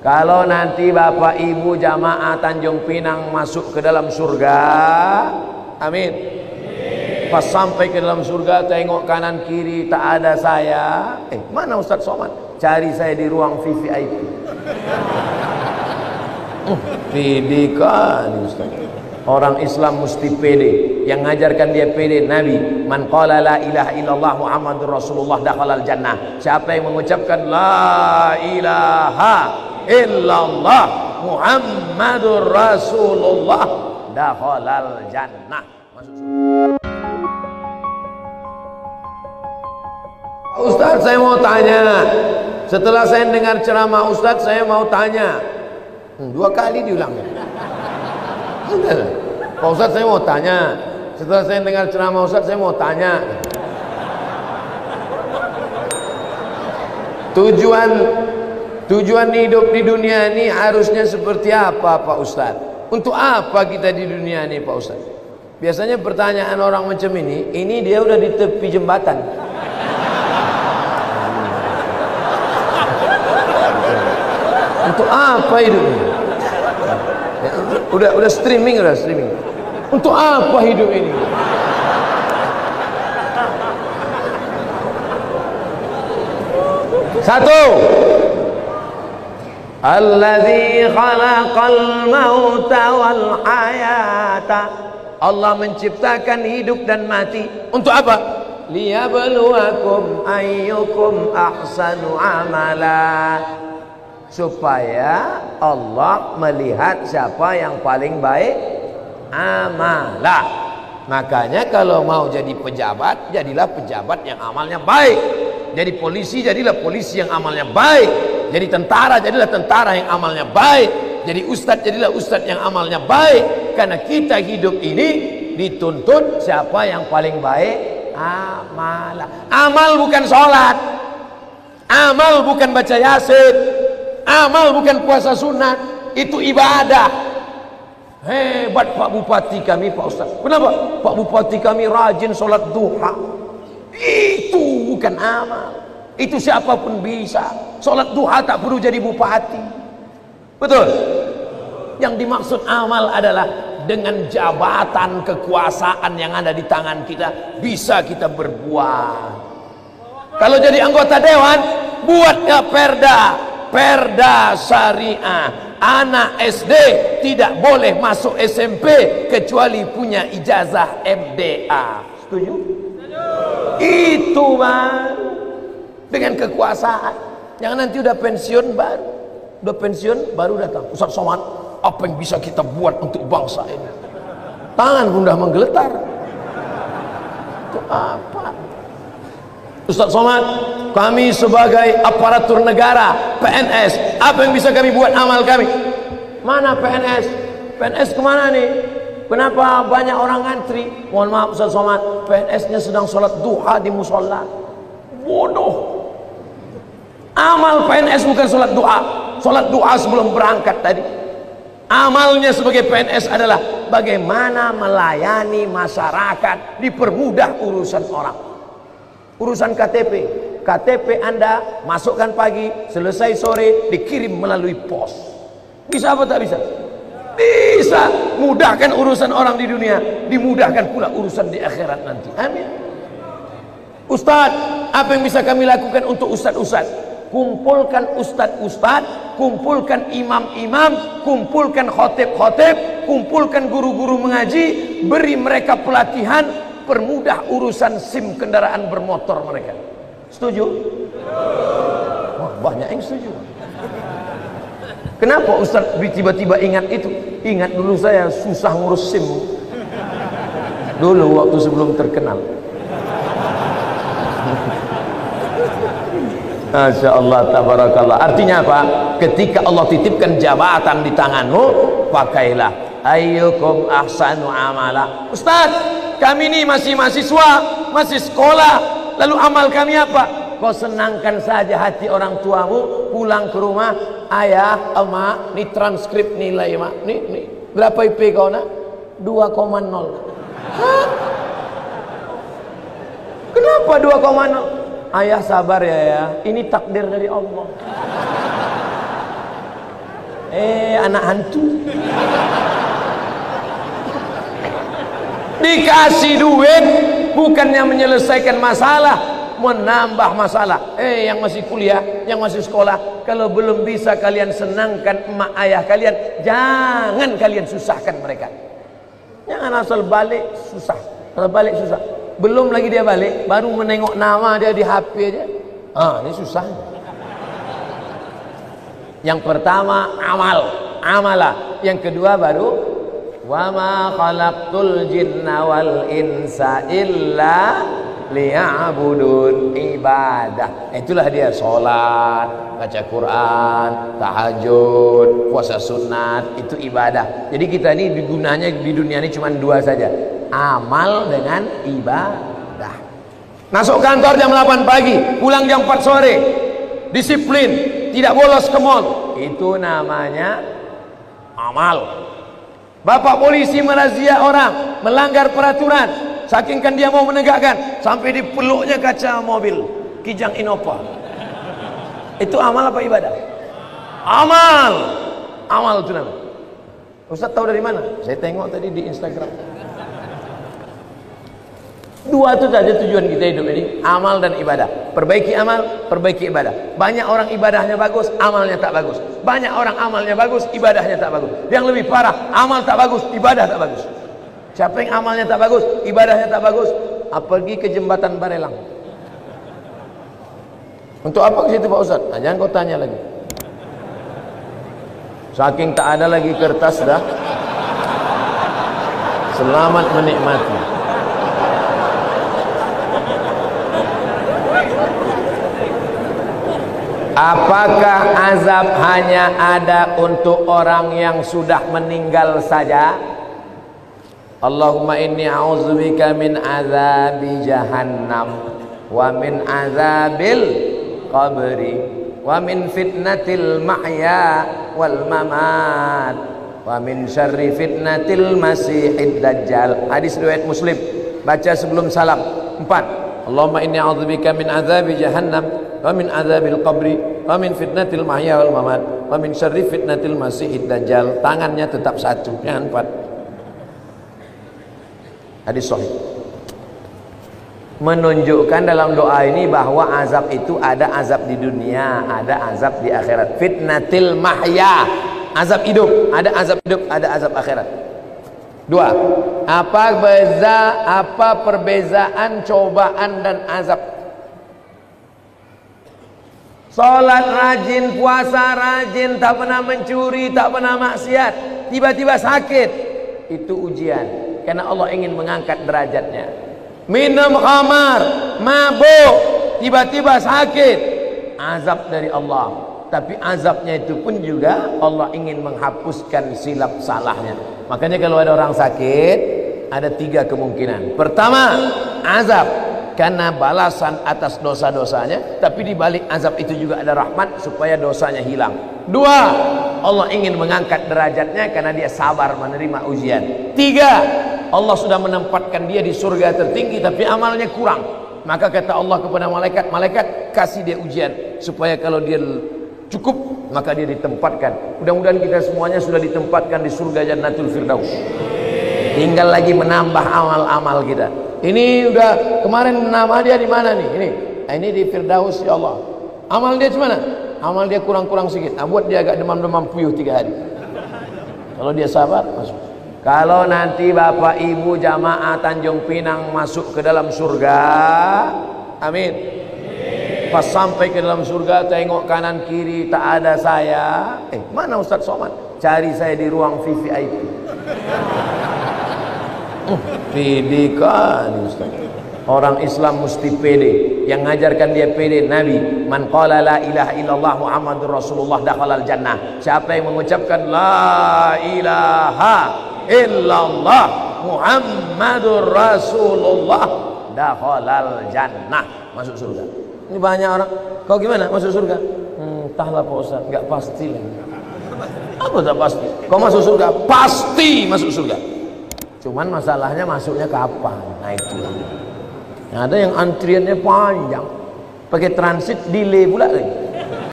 Kalau nanti bapak ibu jamaah Tanjung Pinang masuk ke dalam surga, amin. Pas sampai ke dalam surga, tengok kanan kiri tak ada saya. Mana Ustaz Somad? Cari saya di ruang VVIP. Pede kan Ustaz. Orang Islam mesti pede. Yang ngajarkan dia pede Nabi. Man qala la ilaha illallah Muhammadur Rasulullah dakhalal jannah. Siapa yang mengucapkan la ilaha illallah Muhammadur Rasulullah dakhalal jannah. Masuk surga. Ustaz, saya mau tanya. Setelah saya dengar ceramah Ustaz, saya mau tanya. 2 kali diulangnya. Pak Ustaz, saya mau tanya. Setelah saya dengar ceramah Ustaz, saya mau tanya. Tujuan hidup di dunia ini harusnya seperti apa Pak Ustaz? Untuk apa kita di dunia ini Pak Ustaz? Biasanya pertanyaan orang macam ini dia udah di tepi jembatan. Untuk apa hidup ini? Udah streaming. Untuk apa hidup ini? Satu, alladzi khalaqal mauta wal hayata. Allah menciptakan hidup dan mati. Untuk apa? Liyabluwakum ayyukum ahsanu amala. Supaya Allah melihat siapa yang paling baik amalah. Makanya kalau mau jadi pejabat, jadilah pejabat yang amalnya baik. Jadi polisi, jadilah polisi yang amalnya baik. Jadi tentara, jadilah tentara yang amalnya baik. Jadi ustadz, jadilah ustadz yang amalnya baik. Karena kita hidup ini dituntut siapa yang paling baik amalah. Amal bukan sholat, amal bukan baca yasin, amal bukan puasa sunat, itu ibadah. Hebat Pak Bupati kami Pak Ustaz. Kenapa? Pak Bupati kami rajin sholat duha. Itu bukan amal. Itu siapapun bisa. Sholat duha tak perlu jadi bupati. Betul? Yang dimaksud amal adalah dengan jabatan kekuasaan yang ada di tangan kita, bisa kita berbuat. Kalau jadi anggota dewan, buatnya perda syariah. Anak SD tidak boleh masuk SMP kecuali punya ijazah MDA. Setuju? Itu Bang. Dengan kekuasaan. Jangan nanti udah pensiun baru datang. Ustaz Somad, apa yang bisa kita buat untuk bangsa ini? Tangan pun udah menggeletar. Itu apa? Ustaz Somad, kami sebagai aparatur negara, PNS, apa yang bisa kami buat amal kami? Mana PNS? PNS kemana nih? Kenapa banyak orang ngantri? Mohon maaf Ustaz Somad, PNS-nya sedang sholat duha di musola. Bodoh. Amal PNS bukan sholat duha. Sholat duha sebelum berangkat tadi. Amalnya sebagai PNS adalah bagaimana melayani masyarakat, dipermudah urusan orang. Urusan KTP Anda masukkan pagi, selesai sore, dikirim melalui pos. Bisa apa tak bisa? Bisa. Mudahkan urusan orang di dunia, dimudahkan pula urusan di akhirat nanti. Amin. Ustadz, apa yang bisa kami lakukan untuk ustadz-ustadz? Kumpulkan ustadz-ustadz, kumpulkan imam-imam, kumpulkan khotib-khotib, kumpulkan guru-guru mengaji, beri mereka pelatihan, permudah urusan SIM kendaraan bermotor mereka. Setuju? Wah, banyak yang setuju. Kenapa Ustaz tiba-tiba ingat itu? Ingat dulu saya susah ngurus SIM dulu waktu sebelum terkenal. Masya Allah, tabarakallah. Artinya apa? Ketika Allah titipkan jabatan di tanganmu, pakailah. Ayyukum ahsanu amala. Ustaz, kami ini masih mahasiswa, masih sekolah, lalu amal kami apa? Kau senangkan saja hati orang tuamu, pulang ke rumah, ayah, emak, ini transkrip nilai emak, nih, berapa IP kau nak? 2,0. Hah? Kenapa 2,0? Ayah sabar ya, ini takdir dari Allah. kayak anak hantu. Dikasih duit bukannya menyelesaikan masalah, menambah masalah. Yang masih kuliah, yang masih sekolah, kalau belum bisa kalian senangkan emak ayah kalian, jangan kalian susahkan mereka. Jangan asal balik susah, asal balik susah. Belum lagi dia balik, baru menengok nama dia di HP aja. Ini susah. Yang pertama amalah. Yang kedua baru wa ma khalaqtul jinna wal insa illa liya'budun, ibadah. Itulah dia sholat, baca Quran, tahajud, puasa sunat, itu ibadah. Jadi kita ini gunanya di dunia ini cuma dua saja, amal dengan ibadah. Masuk kantor jam 8 pagi, pulang jam 4 sore, disiplin, tidak bolos ke mall, itu namanya amal. Bapak polisi merazia orang melanggar peraturan, saking kan dia mau menegakkan, sampai dipeluknya kaca mobil Kijang Innova. Itu amal apa ibadah? Amal itu namanya. Ustaz tahu dari mana? Saya tengok tadi di Instagram. Dua itu saja tujuan kita hidup ini, amal dan ibadah. Perbaiki amal, perbaiki ibadah. Banyak orang ibadahnya bagus, amalnya tak bagus. Banyak orang amalnya bagus, ibadahnya tak bagus. Yang lebih parah, amal tak bagus, ibadah tak bagus. Siapa yang amalnya tak bagus, ibadahnya tak bagus, pergi ke jembatan Barelang. Untuk apa ke situ Pak Ustaz? Jangan kau tanya lagi. Saking tak ada lagi kertas dah. Selamat menikmati. Apakah azab hanya ada untuk orang yang sudah meninggal saja? Allahumma inni a'udzubika min azabi jahannam wa min azabil qabri wa min fitnatil mahya wal mamat wa min syarri fitnatil masihid dajjal. Hadis riwayat Muslim. Baca sebelum salam. 4. Allahumma inni a'udzubika min azabi jahannam wa min azabil qabri wa min fitnatil mahya wal mamat wa min syarri fitnatil masihid dajjal. Tangannya tetap satu, jangan 4. Hadis sahih. Menunjukkan dalam doa ini bahwa azab itu ada azab di dunia, ada azab di akhirat. Fitnatil mahya, azab hidup, ada azab hidup, ada azab akhirat. 2. Apa perbezaan cobaan dan azab? Salat rajin, puasa rajin, tak pernah mencuri, tak pernah maksiat, tiba-tiba sakit, itu ujian, karena Allah ingin mengangkat derajatnya. Minum khamar, mabuk, tiba-tiba sakit, azab dari Allah. Tapi azabnya itu pun juga Allah ingin menghapuskan silap salahnya. Makanya kalau ada orang sakit, ada 3 kemungkinan. Pertama, azab karena balasan atas dosa-dosanya, tapi di balik azab itu juga ada rahmat supaya dosanya hilang. 2, Allah ingin mengangkat derajatnya karena dia sabar menerima ujian. 3, Allah sudah menempatkan dia di surga tertinggi tapi amalnya kurang. Maka kata Allah kepada malaikat, malaikat kasih dia ujian supaya kalau dia cukup maka dia ditempatkan. Mudah-mudahan kita semuanya sudah ditempatkan di surga Jannatul Firdaus. Tinggal lagi menambah amal-amal kita. Ini udah kemarin nama dia di mana nih? Ini di Firdaus ya Allah. Amal dia gimana? Amal dia kurang-kurang sedikit. Buat dia agak demam-demam puyuh 3 hari. Kalau dia sabar masuk. Kalau nanti Bapak Ibu jamaah Tanjung Pinang masuk ke dalam surga, amin. Pas sampai ke dalam surga, tengok kanan kiri tak ada saya. Mana Ustaz Somad? Cari saya di ruang VVIP. Pede kan Ustaz. Orang Islam mesti pede. Yang ngajarkan dia pede Nabi. Man qala la ilaha illallah Muhammadur Rasulullah dakhalal jannah. Siapa yang mengucapkan la ilaha illallah Muhammadur Rasulullah dakhalal jannah, masuk surga. Ini banyak orang, kau gimana masuk surga? Entahlah Pak Ustaz, enggak pasti lah. Apa tak pasti? Kau masuk surga, pasti masuk surga. Cuman masalahnya masuknya kapan? Nah itu. Ada yang antriannya panjang, pakai transit delay pula lagi.